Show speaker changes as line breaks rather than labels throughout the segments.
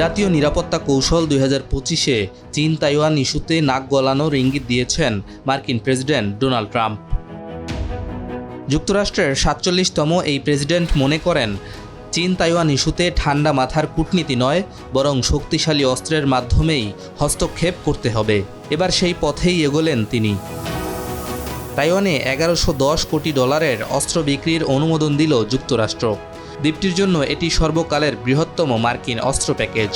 জাতীয় নিরাপত্তা কৌশল 2025-এ চীন তাইওয়ান ইস্যুতে নাক গলানোর ইঙ্গিত দিয়েছেন মার্কিন প্রেসিডেন্ট ডোনাল্ড ট্রাম্প। যুক্তরাষ্ট্রের 47তম এই প্রেসিডেন্ট মনে করেন, চীন তাইওয়ান ইস্যুতে ঠান্ডা মাথার কূটনীতি নয়, বরং শক্তিশালী অস্ত্রের মাধ্যমেই হস্তক্ষেপ করতে হবে। এবার সেই পথেই এগোলেন তিনি। তাইওয়ানে $1110 কোটি অস্ত্র বিক্রির অনুমোদন দিল যুক্তরাষ্ট্র। দ্বীপটির জন্য এটি সর্বকালের বৃহত্তম মার্কিন অস্ত্র প্যাকেজ।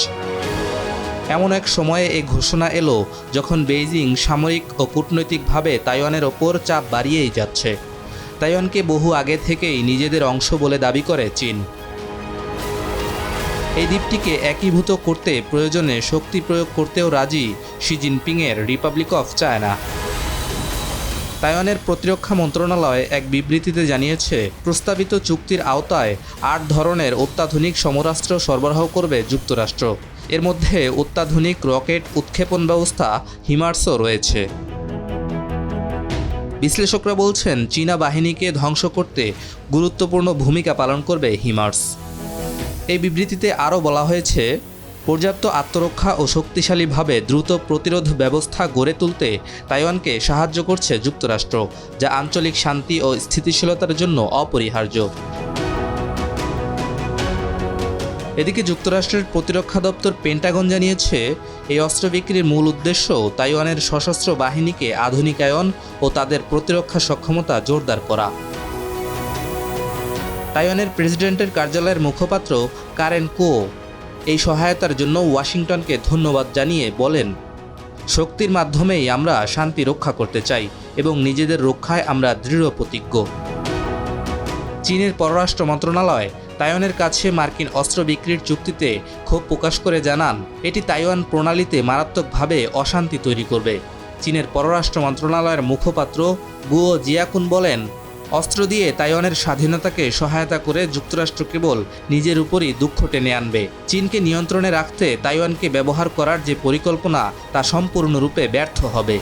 এমন এক সময়ে এই ঘোষণা এলো যখন বেইজিং সামরিক ও কূটনৈতিকভাবে তাইওয়ানের ওপর চাপ বাড়িয়েই যাচ্ছে। তাইওয়ানকে বহু আগে থেকেই নিজেদের অংশ বলে দাবি করে চীন। এই দ্বীপটিকে একীভূত করতে প্রয়োজনে শক্তি প্রয়োগ করতেও রাজি শি জিনপিংয়ের রিপাবলিক অফ চায়না। তাইওয়ানের প্রতিরক্ষা মন্ত্রণালয় এক বিবৃতিতে জানিয়েছে, প্রস্তাবিত চুক্তির আওতায় 8 ধরনের অত্যাধুনিক সমরাস্ত্র সরবরাহ করবে যুক্তরাষ্ট্র। এর মধ্যে অত্যাধুনিক রকেট উৎক্ষেপণ ব্যবস্থা হিমার্সও রয়েছে। বিশ্লেষকরা বলছেন, চীনা বাহিনীকে ধ্বংস করতে গুরুত্বপূর্ণ ভূমিকা পালন করবে হিমার্স। এই বিবৃতিতে আরও বলা হয়েছে, পর্যাপ্ত আত্মরক্ষা ও শক্তিশালীভাবে দ্রুত প্রতিরোধ ব্যবস্থা গড়ে তুলতে তাইওয়ানকে সাহায্য করছে যুক্তরাষ্ট্র, যা আঞ্চলিক শান্তি ও স্থিতিশীলতার জন্য অপরিহার্য। এদিকে যুক্তরাষ্ট্রের প্রতিরক্ষা দপ্তর পেন্টাগন জানিয়েছে, এই অস্ত্র বিক্রির মূল উদ্দেশ্য তাইওয়ানের সশস্ত্র বাহিনীকে আধুনিকায়ন ও তাদের প্রতিরক্ষা সক্ষমতা জোরদার করা। তাইওয়ানের প্রেসিডেন্টের কার্যালয়ের মুখপাত্র কারেন কো এই সহায়তার জন্য ওয়াশিংটনকে ধন্যবাদ জানিয়ে বলেন, শক্তির মাধ্যমেই আমরা শান্তি রক্ষা করতে চাই এবং নিজেদের রক্ষায় আমরা দৃঢ় প্রতিজ্ঞ। চীনের পররাষ্ট্র মন্ত্রণালয় তাইওয়ানের কাছে মার্কিন অস্ত্র বিক্রির চুক্তিতে ক্ষোভ প্রকাশ করে জানান, এটি তাইওয়ান প্রণালীতে মারাত্মকভাবে অশান্তি তৈরি করবে। চীনের পররাষ্ট্র মন্ত্রণালয়ের মুখপাত্র গুও জিয়াকুন বলেন, অস্ত্র দিয়ে তাইওয়ানের স্বাধীনতাকে সহায়তা করে যুক্তরাষ্ট্র কেবল নিজের উপরই দুঃখ টেনে আনবে। চীনকে নিয়ন্ত্রণে রাখতে তাইওয়ানকে ব্যবহার করার যে পরিকল্পনা তা সম্পূর্ণরূপে ব্যর্থ হবে।